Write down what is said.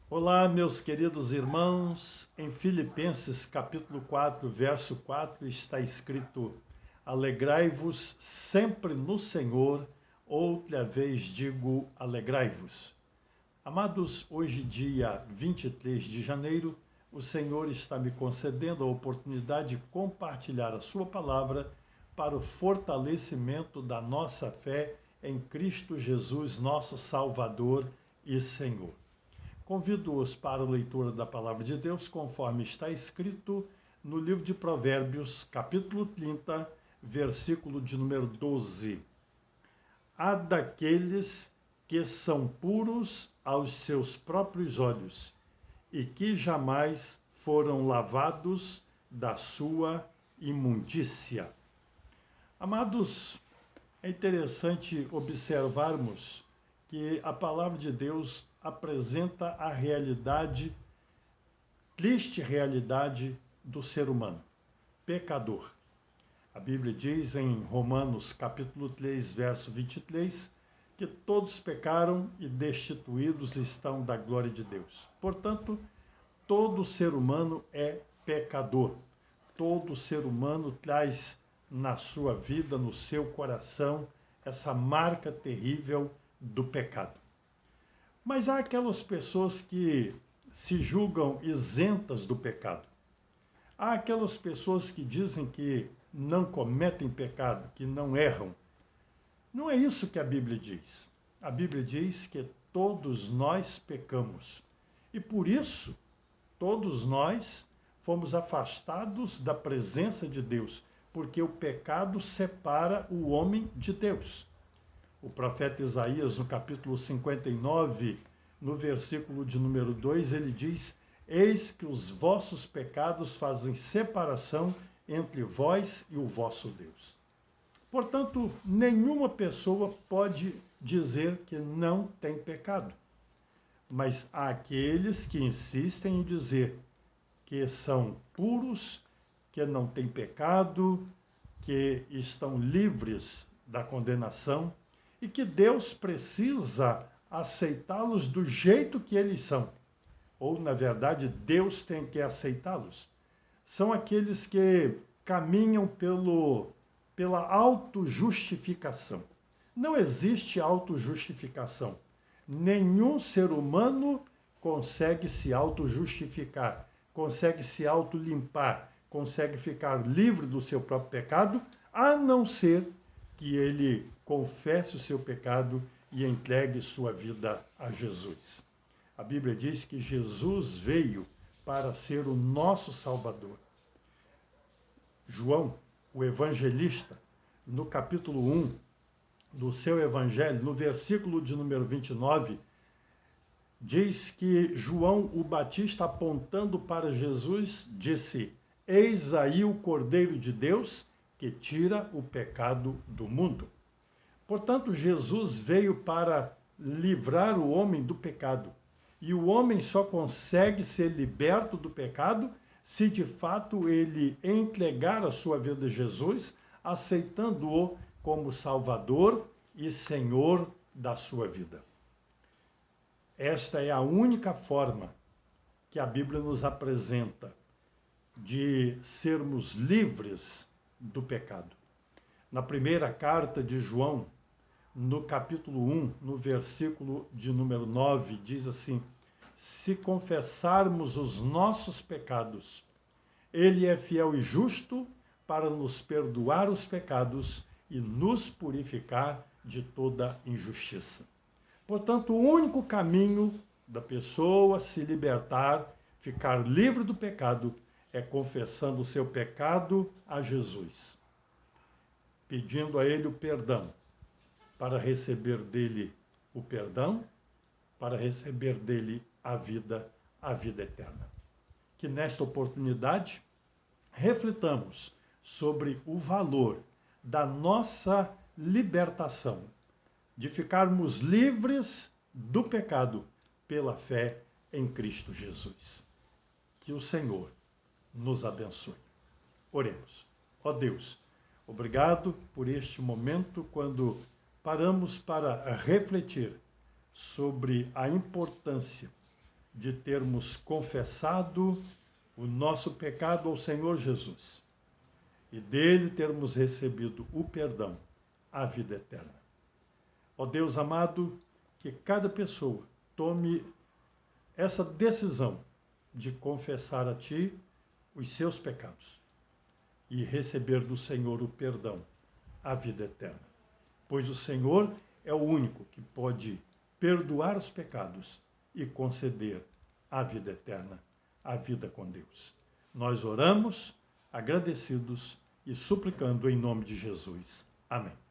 Olá, meus queridos irmãos. Em Filipenses capítulo 4, verso 4, está escrito: Alegrai-vos sempre no Senhor, outra vez digo, alegrai-vos. Amados, hoje, dia 23 de janeiro, o Senhor está me concedendo a oportunidade de compartilhar a sua palavra para o fortalecimento da nossa fé em Cristo Jesus, nosso Salvador e Senhor. Convido-os para a leitura da palavra de Deus, conforme está escrito no livro de Provérbios, capítulo 30, versículo de número 12. Há daqueles que são puros aos seus próprios olhos e que jamais foram lavados da sua imundícia. Amados, é interessante observarmos que a palavra de Deus apresenta a realidade, triste realidade do ser humano, pecador. A Bíblia diz em Romanos capítulo 3, verso 23, que todos pecaram e destituídos estão da glória de Deus. Portanto, todo ser humano é pecador. Todo ser humano traz na sua vida, no seu coração, essa marca terrível do pecado. Mas há aquelas pessoas que se julgam isentas do pecado. Há aquelas pessoas que dizem que não cometem pecado, que não erram. Não é isso que a Bíblia diz. A Bíblia diz que todos nós pecamos. E por isso, todos nós fomos afastados da presença de Deus, porque o pecado separa o homem de Deus. O profeta Isaías, no capítulo 59, no versículo de número 2, ele diz: Eis que os vossos pecados fazem separação entre vós e o vosso Deus. Portanto, nenhuma pessoa pode dizer que não tem pecado. Mas há aqueles que insistem em dizer que são puros, que não têm pecado, que estão livres da condenação e que Deus precisa aceitá-los do jeito que eles são. Ou, na verdade, Deus tem que aceitá-los. São aqueles que caminham pela autojustificação. Não existe autojustificação. Nenhum ser humano consegue se autojustificar, consegue se autolimpar, consegue ficar livre do seu próprio pecado, a não ser que ele confesse o seu pecado e entregue sua vida a Jesus. A Bíblia diz que Jesus veio para ser o nosso Salvador. João, o evangelista, no capítulo 1 do seu evangelho, no versículo de número 29, diz que João o Batista, apontando para Jesus, disse: Eis aí o Cordeiro de Deus que tira o pecado do mundo. Portanto, Jesus veio para livrar o homem do pecado. E o homem só consegue ser liberto do pecado se de fato ele entregar a sua vida a Jesus, aceitando-o como Salvador e Senhor da sua vida. Esta é a única forma que a Bíblia nos apresenta de sermos livres do pecado. Na primeira carta de João, no capítulo 1, no versículo de número 9, diz assim: se confessarmos os nossos pecados, ele é fiel e justo para nos perdoar os pecados e nos purificar de toda injustiça. Portanto, o único caminho da pessoa se libertar, ficar livre do pecado, é confessando o seu pecado a Jesus, pedindo a ele o perdão, para receber dele o perdão, para receber dele a vida eterna. Que nesta oportunidade reflitamos sobre o valor da nossa libertação, de ficarmos livres do pecado pela fé em Cristo Jesus. Que o Senhor nos abençoe. Oremos. Ó Deus, obrigado por este momento quando paramos para refletir sobre a importância de termos confessado o nosso pecado ao Senhor Jesus e dele termos recebido o perdão, a vida eterna. Ó Deus amado, que cada pessoa tome essa decisão de confessar a Ti os seus pecados e receber do Senhor o perdão, a vida eterna. Pois o Senhor é o único que pode perdoar os pecados e conceder a vida eterna, a vida com Deus. Nós oramos agradecidos e suplicando em nome de Jesus. Amém.